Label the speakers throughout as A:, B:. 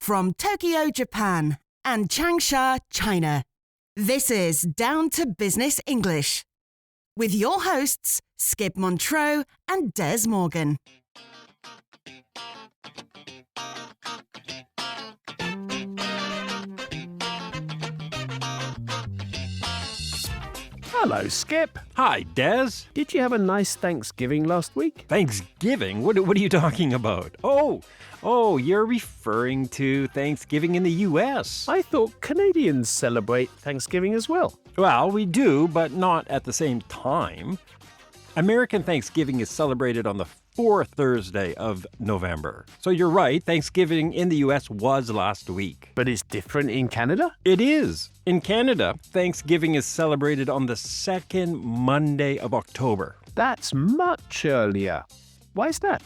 A: From Tokyo, Japan and Changsha, China, this is Down to Business English with your hosts, Skip Montreux and Dez Morgan.
B: Hello, Skip.
C: Hi, Dez.
B: Did you have a nice Thanksgiving last week?
C: Thanksgiving? What are you talking about? Oh, you're referring to Thanksgiving in the U.S.
B: I thought Canadians celebrate Thanksgiving as well.
C: Well, we do, but not at the same time. American Thanksgiving is celebrated on the fourth Thursday of November. So you're right, Thanksgiving in the U.S. was last week.
B: But it's different in Canada?
C: It is. In Canada, Thanksgiving is celebrated on the second Monday of October.
B: That's much earlier. Why is that?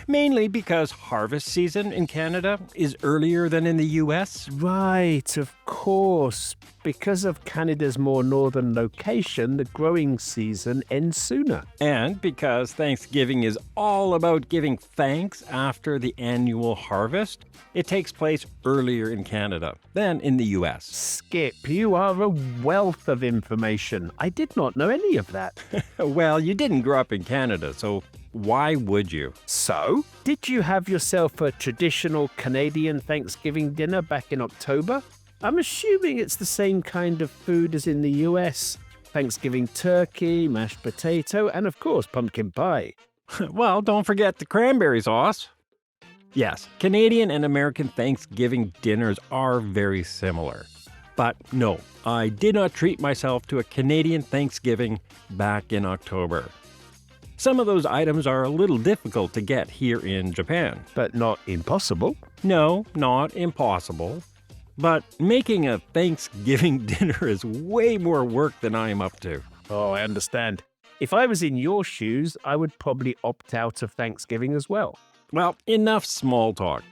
C: Mainly because harvest season in Canada is earlier than in the U.S.
B: Right, of course. Because of Canada's more northern location, the growing season ends sooner.
C: And because Thanksgiving is all about giving thanks after the annual harvest, it takes place earlier in Canada than in the U.S.
B: Skip, you are a wealth of information. I did not know any of that.
C: Well, you didn't grow up in Canada, so why would you?
B: So, did you have yourself a traditional Canadian Thanksgiving dinner back in October? I'm assuming it's the same kind of food as in the US. Thanksgiving turkey, mashed potato, and of course, pumpkin pie.
C: Well, don't forget the cranberry sauce. Yes, Canadian and American Thanksgiving dinners are very similar. But no, I did not treat myself to a Canadian Thanksgiving back in October. Some of those items are a little difficult to get here in Japan.
B: But not impossible.
C: No, not impossible. But making a Thanksgiving dinner is way more work than I am up to.
B: Oh, I understand. If I was in your shoes, I would probably opt out of Thanksgiving as well.
C: Well, enough small talk.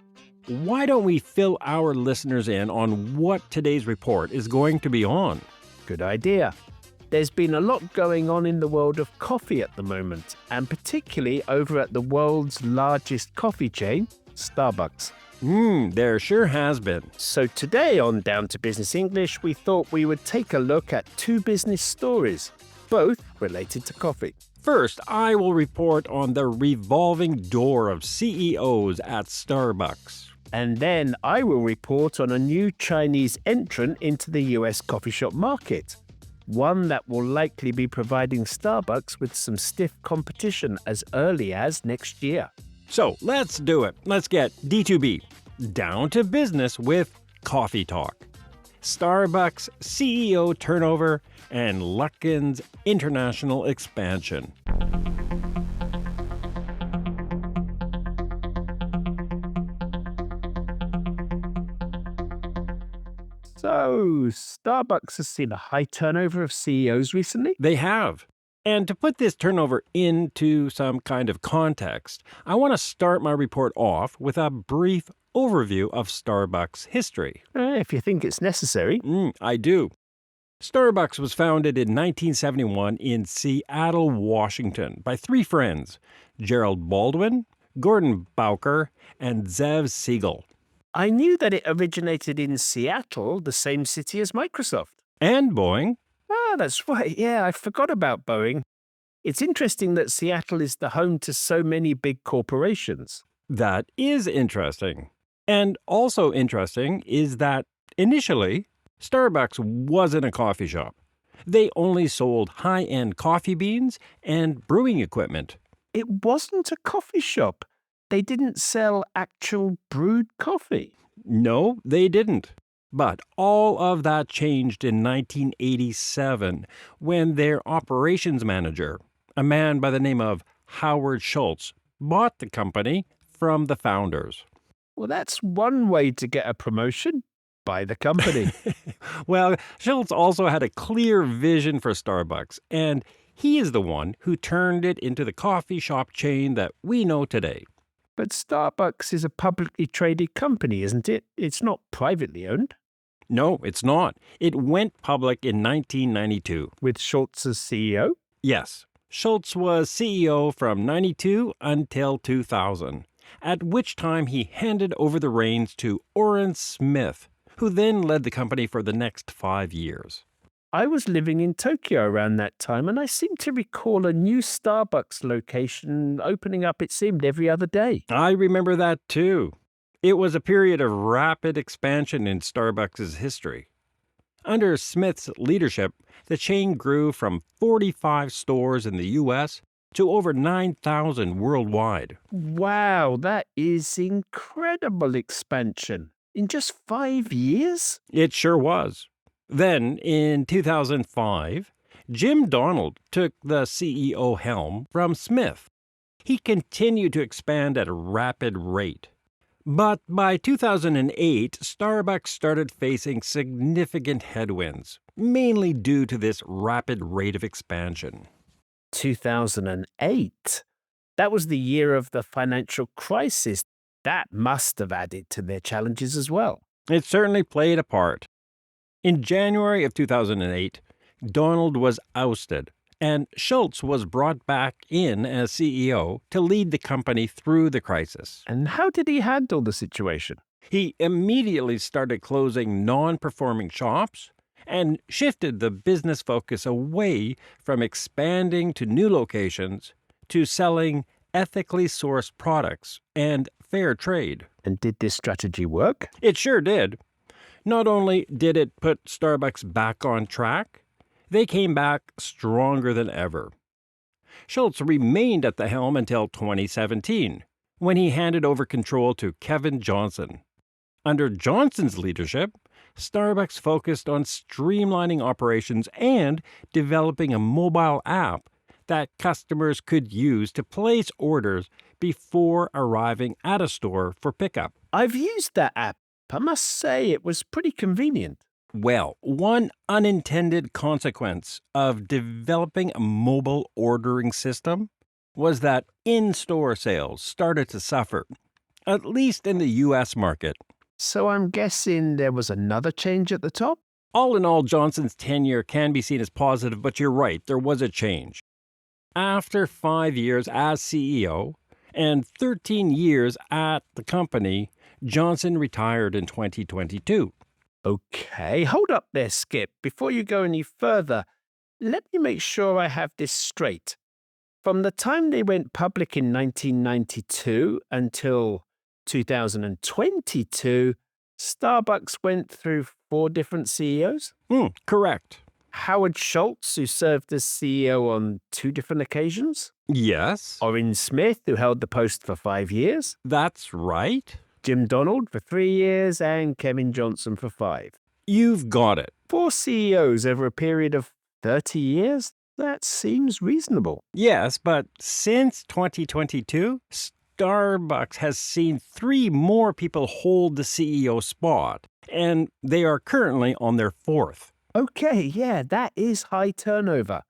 C: Why don't we fill our listeners in on what today's report is going to be on?
B: Good idea. There's been a lot going on in the world of coffee at the moment, and particularly over at the world's largest coffee chain, Starbucks.
C: There sure has been.
B: So today on Down to Business English, we thought we would take a look at two business stories, both related to coffee.
C: First, I will report on the revolving door of CEOs at Starbucks.
B: And then I will report on a new Chinese entrant into the US coffee shop market. One that will likely be providing Starbucks with some stiff competition as early as next year.
C: So let's do it. Let's get D2B, down to business with Coffee Talk. Starbucks CEO turnover and Luckin's international expansion.
B: So, Starbucks has seen a high turnover of CEOs recently?
C: They have. And to put this turnover into some kind of context, I want to start my report off with a brief overview of Starbucks' history.
B: If you think it's necessary.
C: I do. Starbucks was founded in 1971 in Seattle, Washington, by three friends, Gerald Baldwin, Gordon Bowker, and Zev Siegel.
B: I knew that it originated in Seattle, the same city as Microsoft.
C: And Boeing.
B: Ah, that's right. Yeah, I forgot about Boeing. It's interesting that Seattle is the home to so many big corporations.
C: That is interesting. And also interesting is that initially, Starbucks wasn't a coffee shop. They only sold high-end coffee beans and brewing equipment.
B: It wasn't a coffee shop. They didn't sell actual brewed coffee.
C: No, they didn't. But all of that changed in 1987 when their operations manager, a man by the name of Howard Schultz, bought the company from the founders.
B: Well, that's one way to get a promotion. Buy the company.
C: Well, Schultz also had a clear vision for Starbucks, and he is the one who turned it into the coffee shop chain that we know today.
B: But Starbucks is a publicly traded company, isn't it? It's not privately owned.
C: No, it's not. It went public in 1992.
B: With Schultz as CEO?
C: Yes. Schultz was CEO from 92 until 2000. at which time he handed over the reins to Orrin Smith, who then led the company for the next 5 years.
B: I was living in Tokyo around that time, and I seem to recall a new Starbucks location opening up, it seemed, every other day.
C: I remember that too. It was a period of rapid expansion in Starbucks' history. Under Smith's leadership, the chain grew from 45 stores in the U.S. to over 9,000 worldwide.
B: Wow, that is incredible expansion. In just 5 years?
C: It sure was. Then, in 2005, Jim Donald took the CEO helm from Smith. He continued to expand at a rapid rate. But by 2008, Starbucks started facing significant headwinds, mainly due to this rapid rate of expansion.
B: 2008? That was the year of the financial crisis. That must have added to their challenges as well.
C: It certainly played a part. In January of 2008, Donald was ousted, and Schultz was brought back in as CEO to lead the company through the crisis.
B: And how did he handle the situation?
C: He immediately started closing non-performing shops and shifted the business focus away from expanding to new locations to selling ethically sourced products and fair trade.
B: And did this strategy work?
C: It sure did. Not only did it put Starbucks back on track, they came back stronger than ever. Schultz remained at the helm until 2017, when he handed over control to Kevin Johnson. Under Johnson's leadership, Starbucks focused on streamlining operations and developing a mobile app that customers could use to place orders before arriving at a store for pickup.
B: I've used that app. I must say it was pretty convenient.
C: Well, one unintended consequence of developing a mobile ordering system was that in-store sales started to suffer, at least in the U.S. market.
B: So I'm guessing there was another change at the top?
C: All in all, Johnson's tenure can be seen as positive, but you're right, there was a change. After 5 years as CEO and 13 years at the company, Johnson retired in 2022.
B: Okay, hold up there, Skip. Before you go any further, let me make sure I have this straight. From the time they went public in 1992 until 2022, Starbucks went through 4 different CEOs?
C: Correct.
B: Howard Schultz, who served as CEO on 2 different occasions?
C: Yes.
B: Orrin Smith, who held the post for 5 years?
C: That's right.
B: Jim Donald for 3 years, and Kevin Johnson for 5.
C: You've got it.
B: 4 CEOs over a period of 30 years? That seems reasonable.
C: Yes, but since 2022, Starbucks has seen 3 more people hold the CEO spot, and they are currently on their 4th.
B: Okay, yeah, that is high turnover.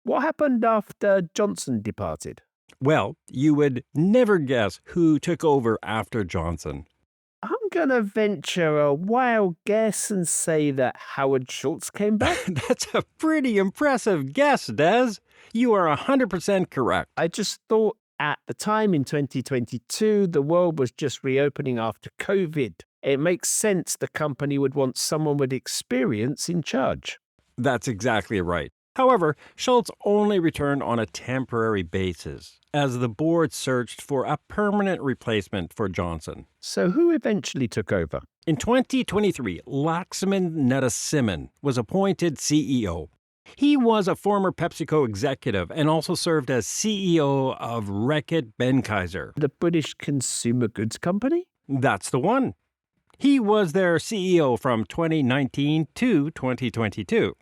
B: What happened after Johnson departed?
C: Well, you would never guess who took over after Johnson.
B: I'm going to venture a wild guess and say that Howard Schultz came back.
C: That's a pretty impressive guess, Dez. You are 100% correct.
B: I just thought at the time in 2022, the world was just reopening after COVID. It makes sense the company would want someone with experience in charge.
C: That's exactly right. However, Schultz only returned on a temporary basis, as the board searched for a permanent replacement for Johnson.
B: So who eventually took over?
C: In 2023, Laxman Narasimhan was appointed CEO. He was a former PepsiCo executive and also served as CEO of Reckitt Benckiser.
B: The British consumer goods company?
C: That's the one. He was their CEO from 2019 to 2022.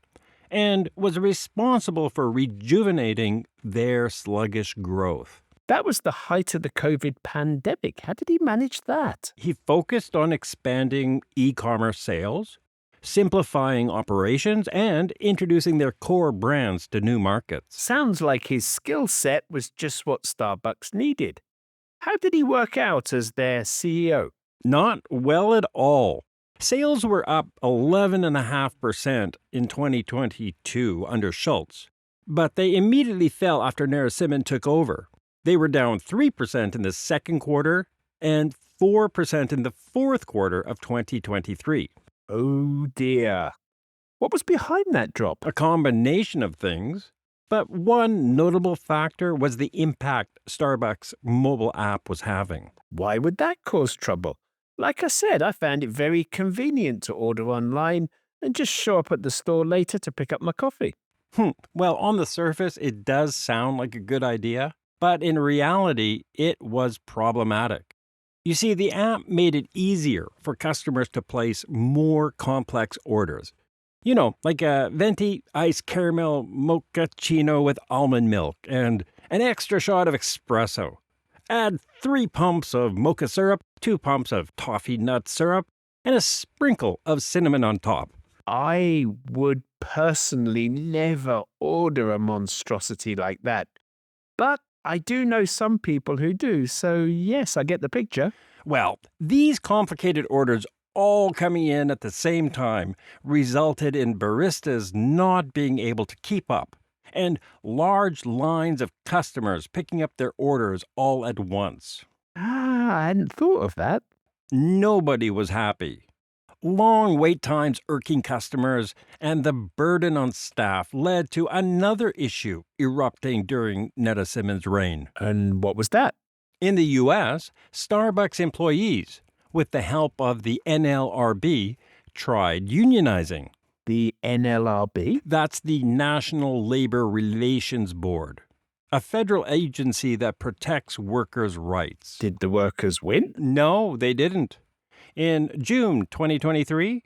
C: And was responsible for rejuvenating their sluggish growth.
B: That was the height of the COVID pandemic. How did he manage that?
C: He focused on expanding e-commerce sales, simplifying operations, and introducing their core brands to new markets.
B: Sounds like his skill set was just what Starbucks needed. How did he work out as their CEO?
C: Not well at all. Sales were up 11.5% in 2022 under Schultz, but they immediately fell after Narasimhan took over. They were down 3% in the second quarter and 4% in the fourth quarter of 2023.
B: Oh dear. What was behind that drop?
C: A combination of things, but one notable factor was the impact Starbucks' mobile app was having.
B: Why would that cause trouble? Like I said, I found it very convenient to order online and just show up at the store later to pick up my coffee.
C: Well, on the surface, it does sound like a good idea, but in reality, it was problematic. You see, the app made it easier for customers to place more complex orders. You know, like a venti iced caramel mochaccino with almond milk and an extra shot of espresso. Add 3 pumps of mocha syrup, 2 pumps of toffee nut syrup, and a sprinkle of cinnamon on top.
B: I would personally never order a monstrosity like that. But I do know some people who do, so yes, I get the picture.
C: Well, these complicated orders all coming in at the same time resulted in baristas not being able to keep up, and large lines of customers picking up their orders all at once.
B: I hadn't thought of that.
C: Nobody was happy. Long wait times irking customers and the burden on staff led to another issue erupting during Netta Simmons' reign.
B: And what was that?
C: In the U.S., Starbucks employees, with the help of the NLRB, tried unionizing.
B: The NLRB?
C: That's the National Labor Relations Board, a federal agency that protects workers' rights.
B: Did the workers win?
C: No, they didn't. In June 2023,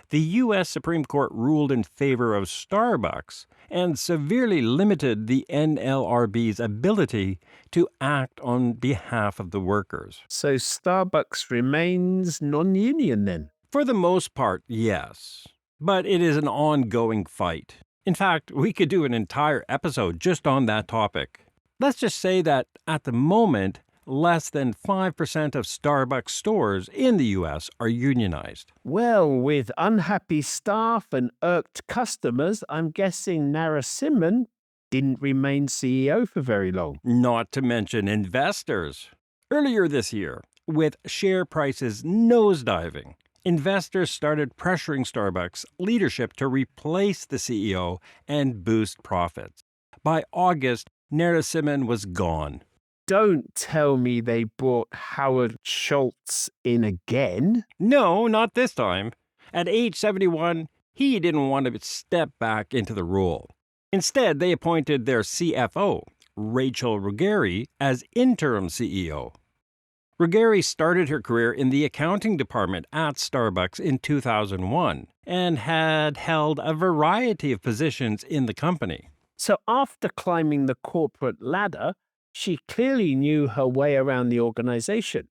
C: the U.S. Supreme Court ruled in favor of Starbucks and severely limited the NLRB's ability to act on behalf of the workers.
B: So Starbucks remains non-union then?
C: For the most part, yes. But it is an ongoing fight. In fact, we could do an entire episode just on that topic. Let's just say that at the moment, less than 5% of Starbucks stores in the U.S. are unionized.
B: Well, with unhappy staff and irked customers, I'm guessing Narasimhan didn't remain CEO for very long.
C: Not to mention investors. Earlier this year, with share prices nosediving, investors started pressuring Starbucks leadership to replace the CEO and boost profits. By August, Narasimhan was gone.
B: Don't tell me they brought Howard Schultz in again.
C: No, not this time. At age 71, he didn't want to step back into the role. Instead, they appointed their CFO, Rachel Ruggeri, as interim CEO. Ruggeri started her career in the accounting department at Starbucks in 2001 and had held a variety of positions in the company.
B: So after climbing the corporate ladder, she clearly knew her way around the organization.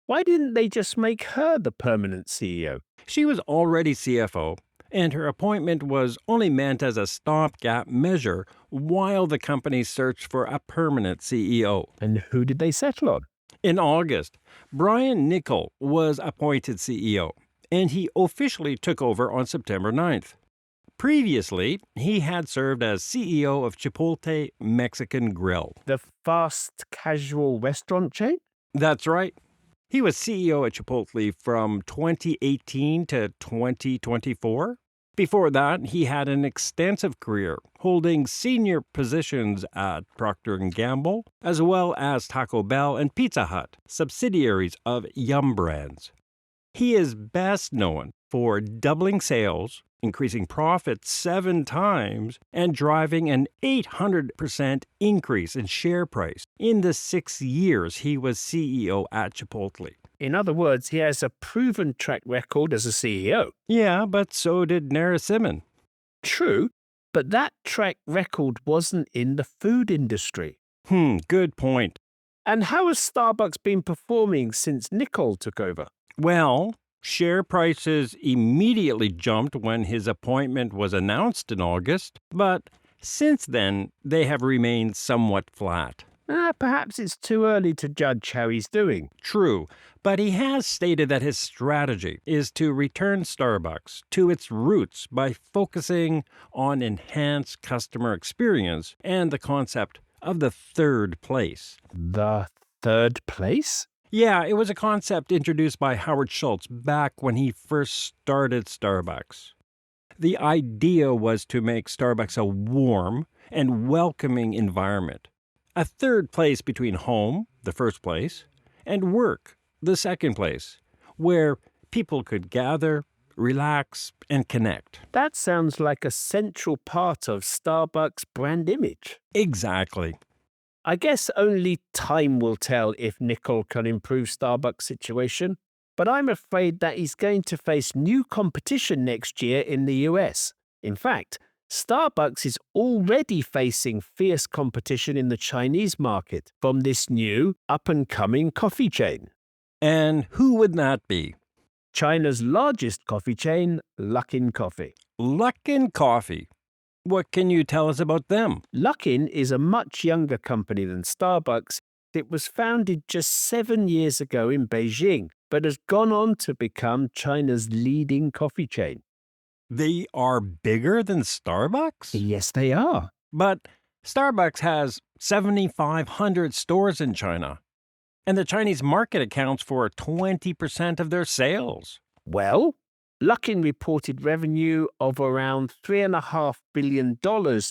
B: Why didn't they just make her the permanent CEO?
C: She was already CFO, and her appointment was only meant as a stopgap measure while the company searched for a permanent CEO.
B: And who did they settle on?
C: In August, Brian Niccol was appointed CEO, and he officially took over on September 9th. Previously, he had served as CEO of Chipotle Mexican Grill.
B: The fast casual restaurant chain?
C: That's right. He was CEO at Chipotle from 2018 to 2024. Before that, he had an extensive career, holding senior positions at Procter & Gamble, as well as Taco Bell and Pizza Hut, subsidiaries of Yum Brands. He is best known for doubling sales, increasing profits 7 times, and driving an 800% increase in share price in the 6 years he was CEO at Chipotle.
B: In other words, he has a proven track record as a CEO.
C: Yeah, but so did Narasimhan.
B: True, but that track record wasn't in the food industry.
C: Good point.
B: And how has Starbucks been performing since Niccol took over?
C: Well, share prices immediately jumped when his appointment was announced in August, but since then, they have remained somewhat flat.
B: Perhaps it's too early to judge how he's doing.
C: True, but he has stated that his strategy is to return Starbucks to its roots by focusing on enhanced customer experience and the concept of the third place.
B: The third place?
C: Yeah, it was a concept introduced by Howard Schultz back when he first started Starbucks. The idea was to make Starbucks a warm and welcoming environment. A third place between home, the first place, and work, the second place, where people could gather, relax, and connect.
B: That sounds like a central part of Starbucks' brand image.
C: Exactly.
B: I guess only time will tell if Nickel can improve Starbucks' situation, but I'm afraid that he's going to face new competition next year in the US. In fact, Starbucks is already facing fierce competition in the Chinese market from this new up-and-coming coffee chain.
C: And who would that be?
B: China's largest coffee chain, Luckin Coffee.
C: Luckin Coffee. What can you tell us about them?
B: Luckin is a much younger company than Starbucks. It was founded just 7 years ago in Beijing, but has gone on to become China's leading coffee chain.
C: They are bigger than Starbucks?
B: Yes, they are.
C: But Starbucks has 7,500 stores in China, and the Chinese market accounts for 20% of their sales.
B: Well, Luckin reported revenue of around $3.5 billion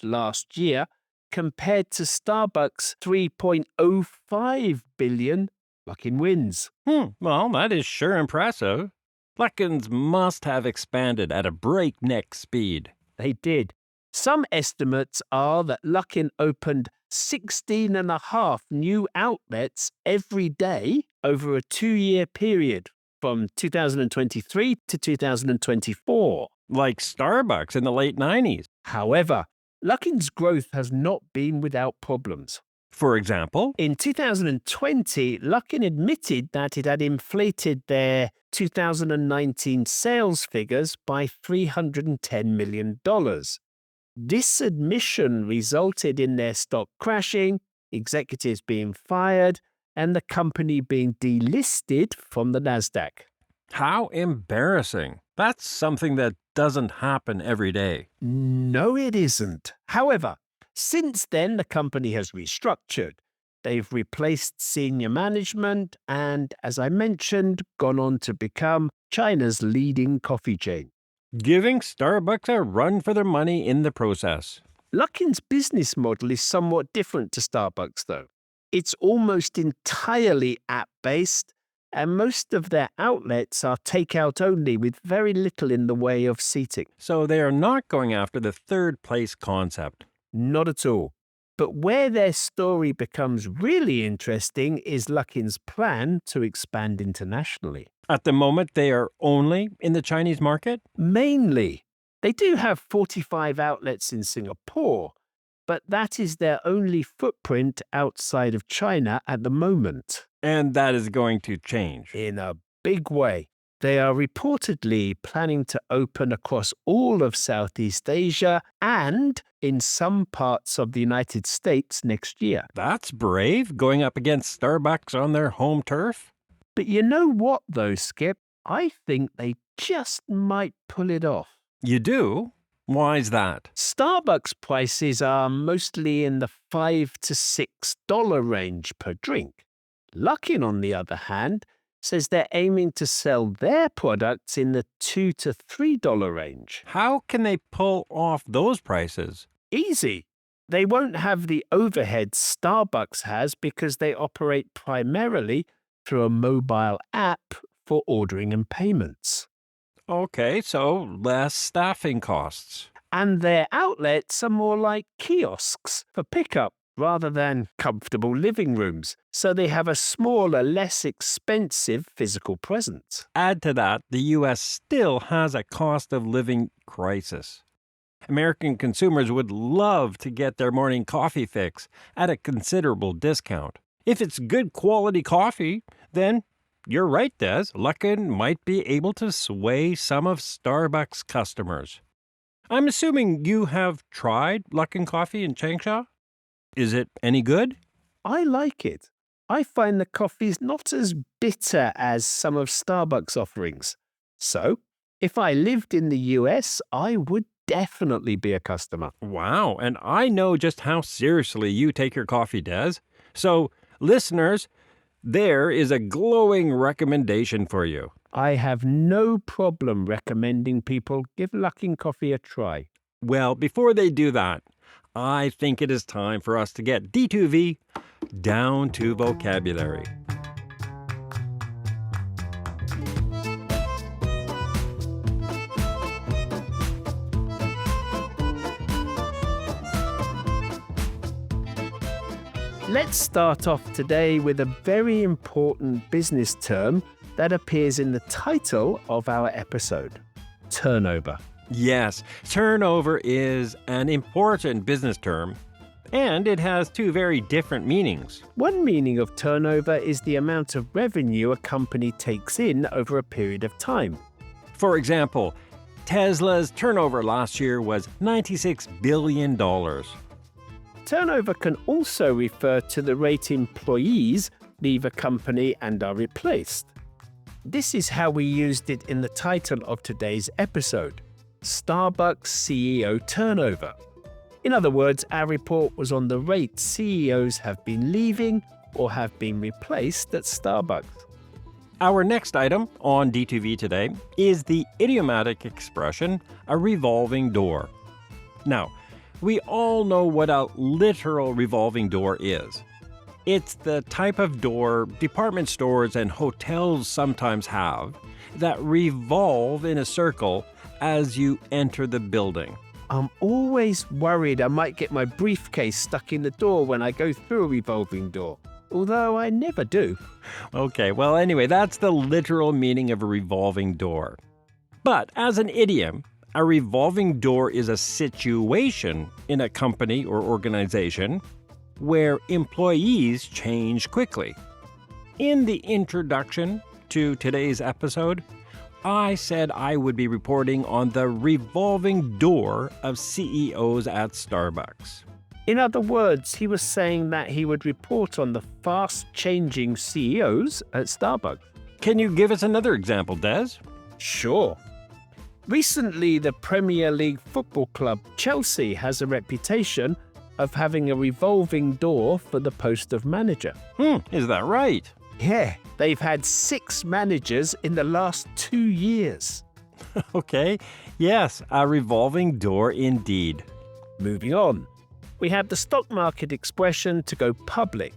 B: last year, compared to Starbucks' $3.05 billion. Luckin wins.
C: Well, that is sure impressive. Luckin's must have expanded at a breakneck speed.
B: They did. Some estimates are that Luckin opened 16.5 new outlets every day over a 2-year period from 2023 to 2024.
C: Like Starbucks in the late 90s.
B: However, Luckin's growth has not been without problems.
C: For example?
B: In 2020, Luckin admitted that it had inflated their 2019 sales figures by $310 million. This admission resulted in their stock crashing, executives being fired, and the company being delisted from the Nasdaq.
C: How embarrassing. That's something that doesn't happen every day.
B: No, it isn't. However, since then, the company has restructured. They've replaced senior management and, as I mentioned, gone on to become China's leading coffee chain.
C: Giving Starbucks a run for their money in the process.
B: Luckin's business model is somewhat different to Starbucks, though. It's almost entirely app-based, and most of their outlets are takeout only with very little in the way of seating.
C: So they are not going after the third place concept.
B: Not at all. But where their story becomes really interesting is Luckin's plan to expand internationally.
C: At the moment, they are only in the Chinese market?
B: Mainly. They do have 45 outlets in Singapore, but that is their only footprint outside of China at the moment.
C: And that is going to change.
B: In a big way. They are reportedly planning to open across all of Southeast Asia and in some parts of the United States next year.
C: That's brave, going up against Starbucks on their home turf.
B: But you know what, though, Skip? I think they just might pull it off.
C: You do? Why's that?
B: Starbucks prices are mostly in the $5 to $6 range per drink. Luckin, on the other hand, says they're aiming to sell their products in the $2 to $3 range.
C: How can they pull off those prices?
B: Easy. They won't have the overhead Starbucks has because they operate primarily through a mobile app for ordering and payments.
C: Okay, so less staffing costs.
B: And their outlets are more like kiosks for pickup rather than comfortable living rooms, so they have a smaller, less expensive physical presence.
C: Add to that, the U.S. still has a cost of living crisis. American consumers would love to get their morning coffee fix at a considerable discount. If it's good quality coffee, then you're right, Des. Luckin might be able to sway some of Starbucks customers. I'm assuming you have tried Luckin Coffee in Changsha? Is it any good?
B: I like it. I find the coffee's not as bitter as some of Starbucks' offerings. So, if I lived in the US, I would definitely be a customer.
C: Wow, and I know just how seriously you take your coffee, Des. So, listeners, There is a glowing recommendation for you.
B: I have no problem recommending people give Luckin Coffee a try.
C: Well, before they do that, I think it is time for us to get D2V down to vocabulary.
B: Let's start off today with a very important business term that appears in the title of our episode: turnover.
C: Yes, turnover is an important business term, and it has two very different meanings.
B: One meaning of turnover is the amount of revenue a company takes in over a period of time.
C: For example, Tesla's turnover last year was $96 billion.
B: Turnover can also refer to the rate employees leave a company and are replaced. This is how we used it in the title of today's episode: Starbucks CEO turnover. In other words, our report was on the rate CEOs have been leaving or have been replaced at Starbucks.
C: Our next item on D2V today is the idiomatic expression, a revolving door. Now, we all know what a literal revolving door is. It's the type of door department stores and hotels sometimes have that revolve in a circle as you enter the building.
B: I'm always worried I might get my briefcase stuck in the door when I go through a revolving door, although I never do.
C: Okay, well, anyway, that's the literal meaning of a revolving door. But as an idiom, a revolving door is a situation in a company or organization where employees change quickly. In the introduction to today's episode, I said I would be reporting on the revolving door of CEOs at Starbucks.
B: In other words, he was saying that he would report on the fast-changing CEOs at Starbucks.
C: Can you give us another example, Des?
B: Sure. Recently, the Premier League football club Chelsea has a reputation of having a revolving door for the post of manager.
C: Is that right?
B: Yeah, they've had 6 managers in the last 2 years.
C: Okay, yes, a revolving door indeed.
B: Moving on. We have the stock market expression to go public.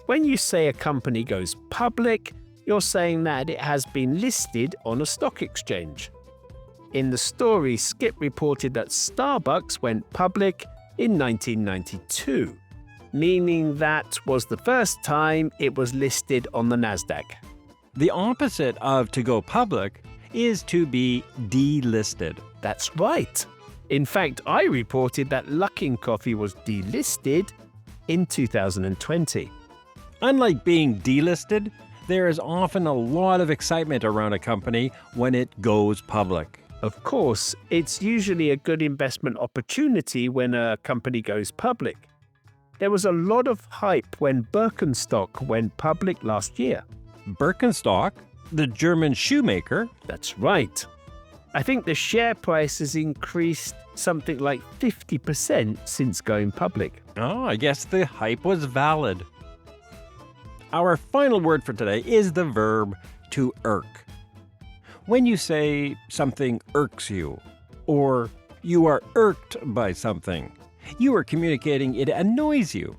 B: When you say a company goes public, you're saying that it has been listed on a stock exchange. In the story, Skip reported that Starbucks went public in 1992, meaning that was the first time it was listed on the Nasdaq.
C: The opposite of to go public is to be delisted.
B: That's right. In fact, I reported that Luckin Coffee was delisted in 2020.
C: Unlike being delisted, there is often a lot of excitement around a company when it goes public.
B: Of course, it's usually a good investment opportunity when a company goes public. There was a lot of hype when Birkenstock went public last year.
C: Birkenstock, the German shoemaker?
B: That's right. I think the share price has increased something like 50% since going public.
C: Oh, I guess the hype was valid. Our final word for today is the verb to irk. When you say something irks you, or you are irked by something, you are communicating it annoys you.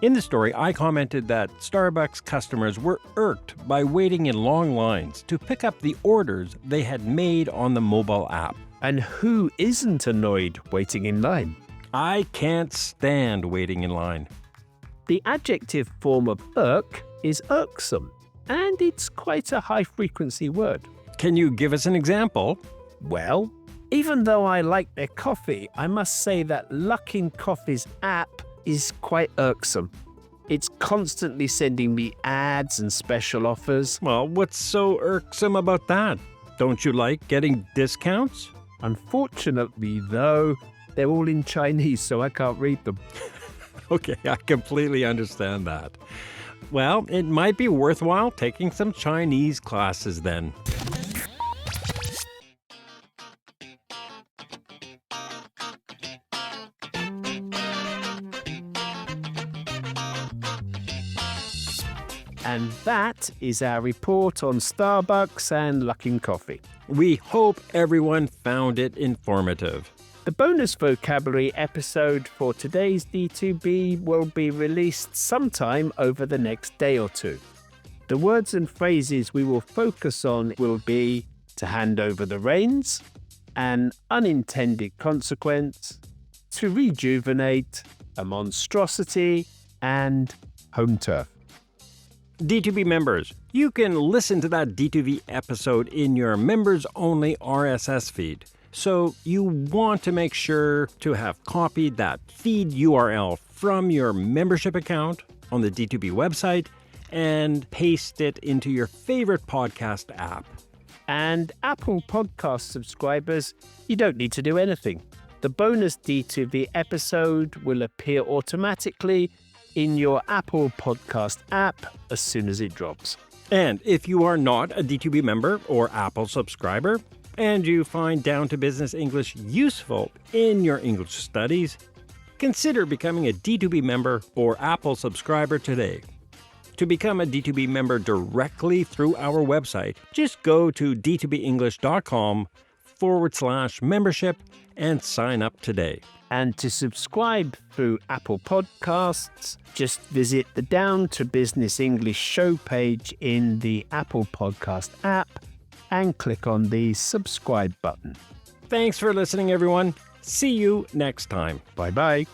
C: In the story, I commented that Starbucks customers were irked by waiting in long lines to pick up the orders they had made on the mobile app.
B: And who isn't annoyed waiting in line?
C: I can't stand waiting in line.
B: The adjective form of irk is irksome, and it's quite a high-frequency word.
C: Can you give us an example?
B: Well, even though I like their coffee, I must say that Luckin Coffee's app is quite irksome. It's constantly sending me ads and special offers.
C: Well, what's so irksome about that? Don't you like getting discounts?
B: Unfortunately, though, they're all in Chinese, so I can't read them.
C: Okay, I completely understand that. Well, it might be worthwhile taking some Chinese classes then.
B: And that is our report on Starbucks and Luckin Coffee.
C: We hope everyone found it informative.
B: The bonus vocabulary episode for today's D2B will be released sometime over the next day or two. The words and phrases we will focus on will be to hand over the reins, an unintended consequence, to rejuvenate, a monstrosity, and home turf.
C: D2B members, you can listen to that D2V episode in your members-only RSS feed. So you want to make sure to have copied that feed URL from your membership account on the D2B website and paste it into your favorite podcast app.
B: And Apple Podcast subscribers, you don't need to do anything. The bonus D2V episode will appear automatically in your Apple Podcast app as soon as it drops.
C: And if you are not a D2B member or Apple subscriber, and you find Down to Business English useful in your English studies, consider becoming a D2B member or Apple subscriber today. To become a D2B member directly through our website, just go to d2benglish.com/membership and sign up today.
B: And to subscribe through Apple Podcasts, just visit the Down to Business English show page in the Apple Podcast app and click on the subscribe button.
C: Thanks for listening, everyone. See you next time.
B: Bye-bye.